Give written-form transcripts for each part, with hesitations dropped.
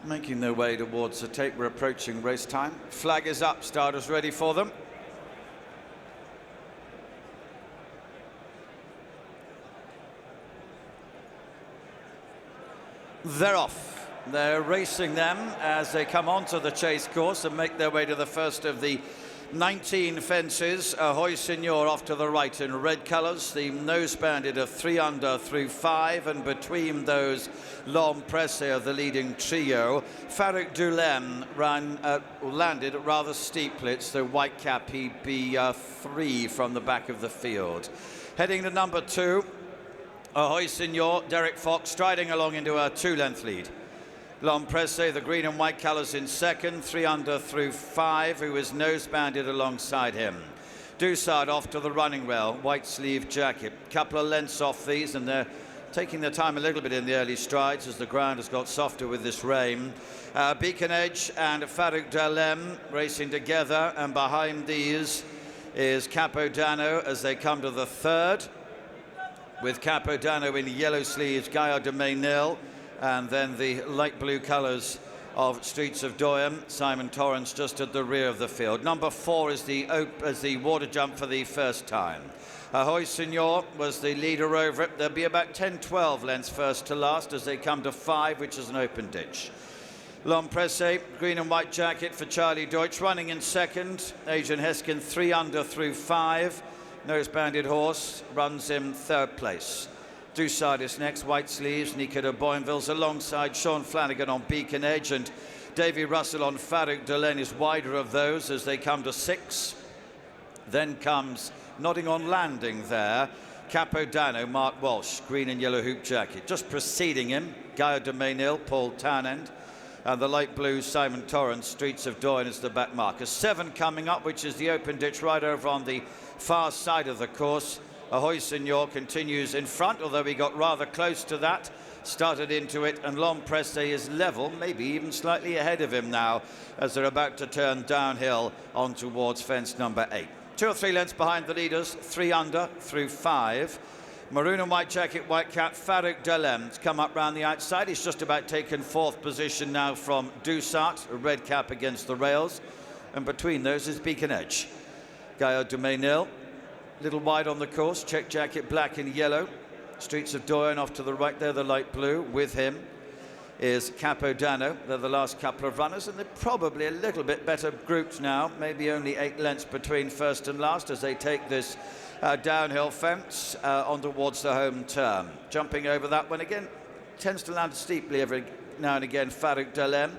making their way towards the tape. We're approaching race time. Flag is up, starters ready for them. They're off. They're racing them as they come onto the chase course and make their way to the first of the 19 fences. Ahoy Senor off to the right in red colours. The nose banded of 3 under through 5, and between those L'Homme Presse of the leading trio. Farouk D'alene landed rather steeply. It's the white cap. He'd be 3 from the back of the field. Heading to number 2, Ahoy Senor, Derek Fox striding along into a 2-length lead. L'Homme Presse, the green and white colours in second, 3 under through 5, who is nose banded alongside him. Dussard off to the running rail, white sleeve jacket. Couple of lengths off these, and they're taking their time a little bit in the early strides as the ground has got softer with this rain. Beacon Edge and Farouk D'alene racing together, and behind these is Capodano as they come to the third, with Capodano in yellow sleeves, Gaillard de Maynil, and then the light blue colours of Streets of Doyen, Simon Torrance just at the rear of the field. Number 4 is the water jump for the first time. Ahoy Senor was the leader over it. There'll be about 10-12 lengths first to last as they come to 5, which is an open ditch. L'Homme Presse, green and white jacket for Charlie Deutsch, running in second. Adrian Heskin, 3 under through 5. Nose-banded horse runs in third place. Dussard is next, white sleeves. Nico de Boinville's alongside Sean Flanagan on Beacon Edge, and Davy Russell on Farouk D'alene is wider of those as they come to 6. Then comes nodding on landing there, Capodano, Mark Walsh, green and yellow hoop jacket. Just preceding him, Gaillard de Maynil, Paul Townend, and the light blue Simon Torrance, Streets of Doyen is the back marker. 7 coming up, which is the open ditch right over on the far side of the course. Ahoy Senor continues in front, although he got rather close to that, started into it, and L'Homme Presse is level, maybe even slightly ahead of him now as they're about to turn downhill on towards fence number 8. 2 or 3 lengths behind the leaders, 3 under through 5. Maroon and white jacket, white cap, Farouk D'alene's come up round the outside. He's just about taken 4th position now from Dussard, a red cap against the rails, and between those is Beacon Edge. Gaillard de Maynil, little wide on the course, check jacket, black and yellow. Streets of Doyen off to the right there, the light blue. With him is Capodano. They're the last couple of runners, and they're probably a little bit better grouped now. Maybe only 8 lengths between first and last as they take this downhill fence on towards the home turn. Jumping over that one again, tends to land steeply every now and again. Farouk D'alene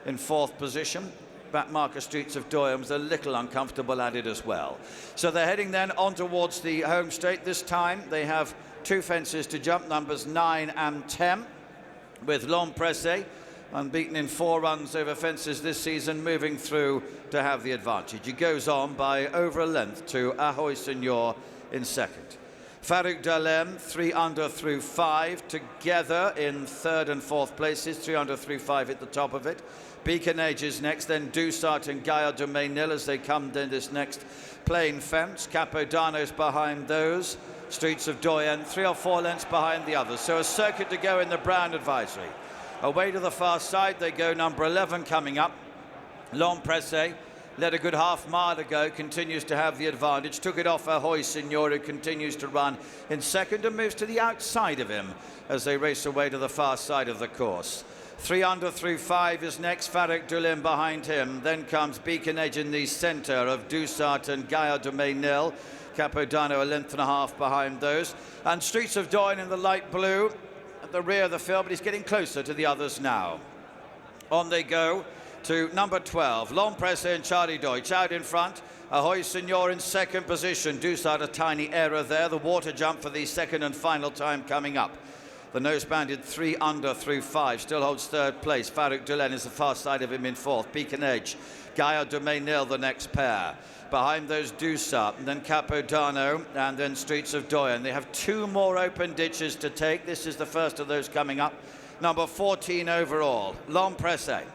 in 4th position. Back marker Streets of Doyen was a little uncomfortable at it as well. So they're heading then on towards the home straight. This time they have 2 fences to jump, numbers 9 and 10, with L'Homme Presse, unbeaten in 4 runs over fences this season, moving through to have the advantage. He goes on by over a length to Ahoy Senor in second. Farouk D'alene, 3 under through 5, together in 3rd and 4th places, 3 under through 5 at the top of it. Beacon Edge is next, then Dussard and Gaillard de Maynil as they come to this next plain fence. Capodano's behind those. Streets of Doyen, 3 or 4 lengths behind the others. So a circuit to go in the Brown Advisory. Away to the far side they go, number 11 coming up. L'Homme Presse led a good half mile ago, continues to have the advantage. Took it off Ahoy Senor, who continues to run in second and moves to the outside of him as they race away to the far side of the course. 3 under through 5 is next, Farouk D'alene behind him. Then comes Beacon Edge in the centre of Dussard and Gaillard de Maynil. Capodano a length and a half behind those. And Streets of Doyen in the light blue at the rear of the field, but he's getting closer to the others now. On they go to number 12, L'Homme Presse and Charlie Deutsch out in front. Ahoy Senor in second position. Dussard a tiny error there. The water jump for the second and final time coming up. The nose banded 3 under through 5, still holds 3rd place. Farouk D'alene is the far side of him in 4th. Beacon Edge, Gaillard de Maynil the next pair. Behind those Dussard, and then Capodano, and then Streets of Doyen. They have 2 more open ditches to take. This is the first of those coming up. Number 14 overall, L'Homme Presse.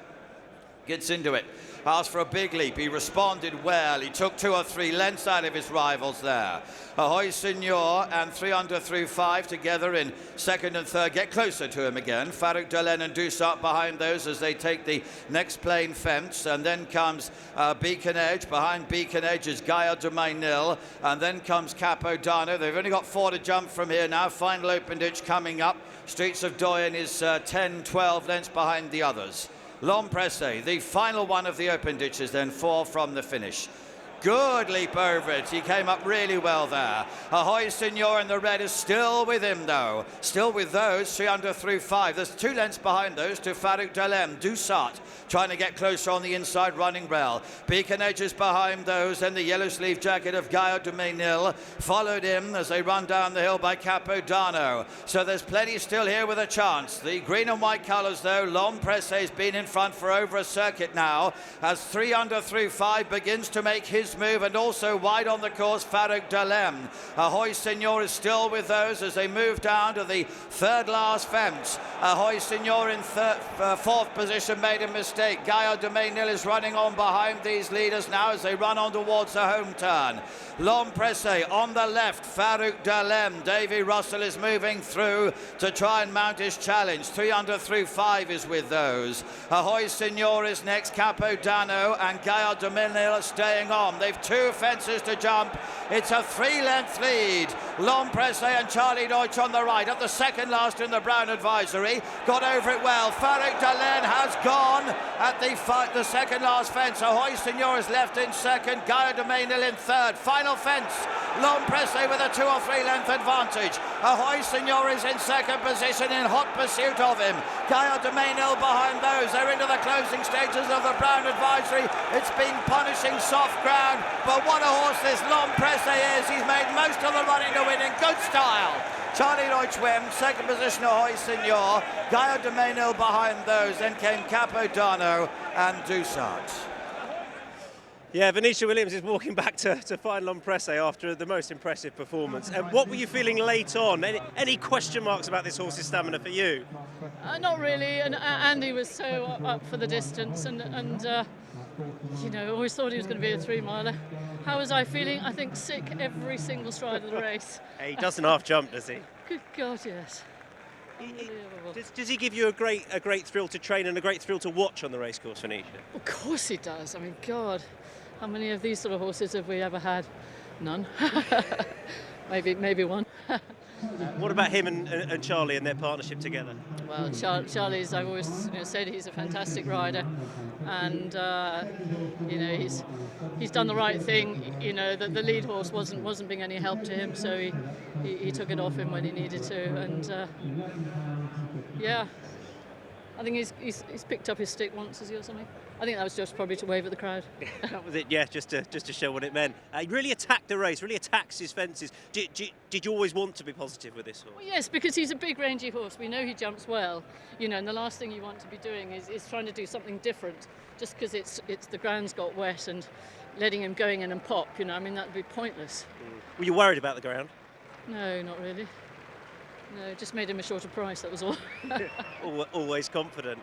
Gets into it, asked for a big leap, he responded well, he took 2 or 3 lengths out of his rivals there. Ahoy Senor and 3 under through 5 together in second and third, get closer to him again. Farouk D'alene and Dusart behind those as they take the next plain fence, and then comes Beacon Edge. Behind Beacon Edge is Gaillard de Mainil, and then comes Capo D'Ano. They've only got 4 to jump from here now. Final open ditch coming up. Streets of Doyen is 10, 12 lengths behind the others. L'Homme Presse, the final one of the open ditches, then 4 from the finish. Good leap over it. He came up really well there. Ahoy Senor in the red is still with him, though. Still with those, 3 under through 5. There's 2 lengths behind those to Farouk D'alene. Dusart trying to get closer on the inside running rail. Beacon Edge is behind those. Then the yellow sleeve jacket of Gaillard de Mainil followed him as they run down the hill by Capo D'Ano. So there's plenty still here with a chance. The green and white colours, though. L'Homme Presse has been in front for over a circuit now, as 3 under through 5 begins to make his move, and also wide on the course Farouk D'alene. Ahoy Senor is still with those as they move down to the third last fence. Ahoy Senor in fourth position made a mistake. Gaillard de Mainil is running on behind these leaders now as they run on towards the home turn. L'Homme Presse on the left, Farouk D'alene. Davy Russell is moving through to try and mount his challenge. 3 under through 5 is with those. Ahoy Senor is next. Capo D'Ano and Gaillard de Mainil are staying on. They've 2 fences to jump. It's a 3-length lead. L'Homme Presse and Charlie Deutsch on the right. At the second last in the Brown Advisory. Got over it well. Farouk D'alene has gone at the second last fence. Ahoy Senor is left in second. Gaillard de Mainil in third. Final fence. L'Homme Presse with a 2 or 3 length advantage. Ahoy Senor is in second position in hot pursuit of him. Gaillard de Mainil behind those. They're into the closing stages of the Brown Advisory. It's been punishing soft ground, but what a horse this L'Homme Presse is. He's made most of the running to win in good style. Charlie Deutsch wins, second position Ahoy Senor. Gaillard de Mainil behind those. Then came Capo D'Ano and Dusart. Yeah, Venetia Williams is walking back to find L'Homme Presse after the most impressive performance. And what were you feeling late on? Any question marks about this horse's stamina for you? Not really, and Andy was so up for the distance, and you know, always thought he was going to be a 3-miler. How was I feeling? I think sick every single stride of the race. He doesn't half jump, does he? Good God, yes. Does he give you a great thrill to train and a great thrill to watch on the racecourse, Venetia? Of course he does. I mean, God, how many of these sort of horses have we ever had? None. maybe one. What about him and Charlie and their partnership together? Well, Charlie's, I've always said he's a fantastic rider, and you know, he's done the right thing. You know, the lead horse wasn't being any help to him, so he took it off him when he needed to, and yeah, I think he's picked up his stick once, has he, or something? I think that was just probably to wave at the crowd. That was it, yeah, just to show what it meant. He really attacked the race, really attacks his fences. Did you always want to be positive with this horse? Well, yes, because he's a big, rangy horse. We know he jumps well, you know, and the last thing you want to be doing is trying to do something different just because it's the ground's got wet and letting him going in and pop, you know, I mean, that would be pointless. Were you worried about the ground? No, not really. No, just made him a shorter price, that was all. Always confident.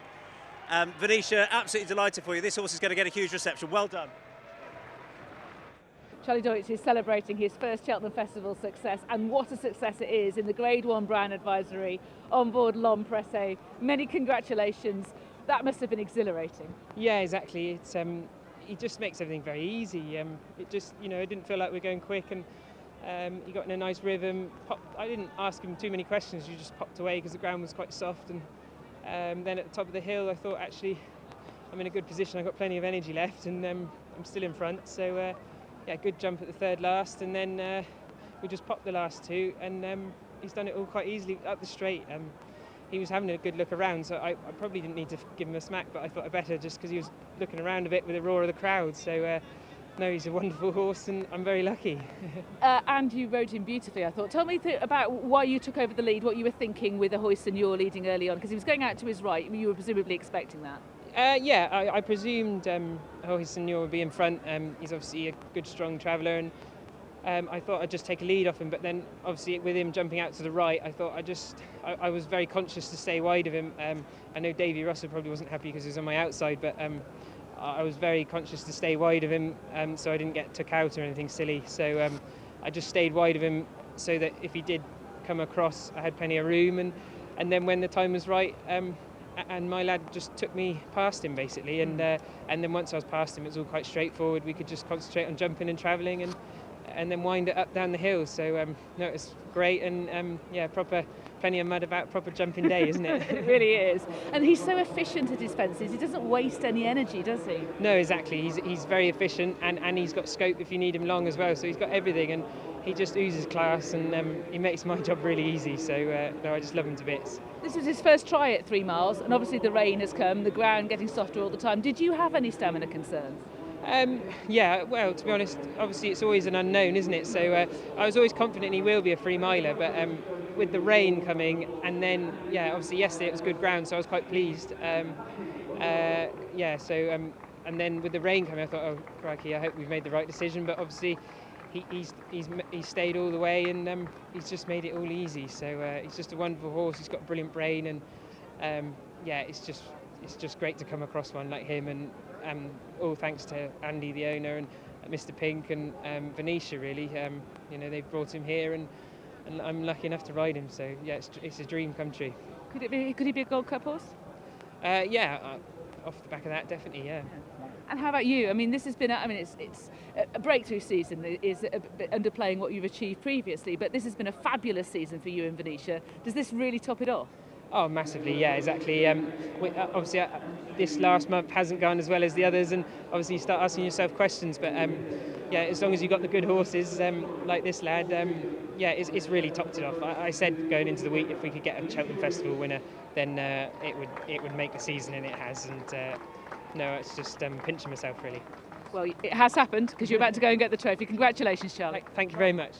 Venetia, absolutely delighted for you. This horse is going to get a huge reception. Well done. Charlie Deutsch is celebrating his first Cheltenham Festival success, and what a success it is in the Grade 1 Brown Advisory on board L'Homme Presse. Many congratulations. That must have been exhilarating. Yeah, exactly. It's he just makes everything very easy. It just, you know, it didn't feel like we were going quick, and he got in a nice rhythm. I didn't ask him too many questions. You just popped away because the ground was quite soft, and then at the top of the hill, I thought, actually, I'm in a good position. I've got plenty of energy left, and I'm still in front. So, yeah, good jump at the third last, and then we just popped the last 2, and he's done it all quite easily up the straight. He was having a good look around, so I probably didn't need to give him a smack, but I thought I better just because he was looking around a bit with the roar of the crowd. So, no, he's a wonderful horse, and I'm very lucky. And you rode him beautifully, I thought. Tell me about why you took over the lead, what you were thinking with Ahoy Senor leading early on, because he was going out to his right. You were presumably expecting that. Yeah, I presumed Ahoy Senor would be in front. He's obviously a good, strong traveller, and I thought I'd just take a lead off him, but then obviously with him jumping out to the right, I thought I was very conscious to stay wide of him. I know Davy Russell probably wasn't happy because he was on my outside, but I was very conscious to stay wide of him, so I didn't get took out or anything silly. So I just stayed wide of him so that if he did come across, I had plenty of room. And then when the time was right, and my lad just took me past him basically, and then once I was past him, it was all quite straightforward. We could just concentrate on jumping and travelling, and then wind it up down the hill. So no, it was great, and yeah, plenty of mud about, proper jumping day, isn't it? It really is. And he's so efficient at his fences. He doesn't waste any energy, does he? No, exactly. He's very efficient, and he's got scope if you need him long as well. So he's got everything, and he just oozes class, and he makes my job really easy. So no, I just love him to bits. This was his first try at 3 miles, and obviously the rain has come, the ground getting softer all the time. Did you have any stamina concerns? Yeah, well, to be honest, obviously it's always an unknown, isn't it? So I was always confident he will be a 3 miler, but with the rain coming, and then, yeah, obviously yesterday it was good ground, so I was quite pleased. Yeah, so, and then with the rain coming, I thought, oh, crikey, I hope we've made the right decision, but obviously he's stayed all the way, and he's just made it all easy. So he's just a wonderful horse. He's got a brilliant brain, and yeah, it's just great to come across one like him, and all thanks to Andy, the owner, and Mr. Pink, and Venetia, really. You know, they've brought him here, and I'm lucky enough to ride him. So yeah, it's a dream come true. Could he be a Gold Cup horse? Yeah, off the back of that, definitely, yeah. And how about you? I mean, this has been, it's a breakthrough season, is a bit underplaying what you've achieved previously, but this has been a fabulous season for you in Venetia. Does this really top it off? Oh, massively, yeah, exactly. Obviously, this last month hasn't gone as well as the others, and obviously you start asking yourself questions, but yeah, as long as you've got the good horses like this lad, yeah, it's really topped it off. I said going into the week, if we could get a Cheltenham Festival winner, then it would make the season, and it has. And no, it's just pinching myself, really. Well, it has happened, because you're about to go and get the trophy. Congratulations, Charlie. Thank you very much.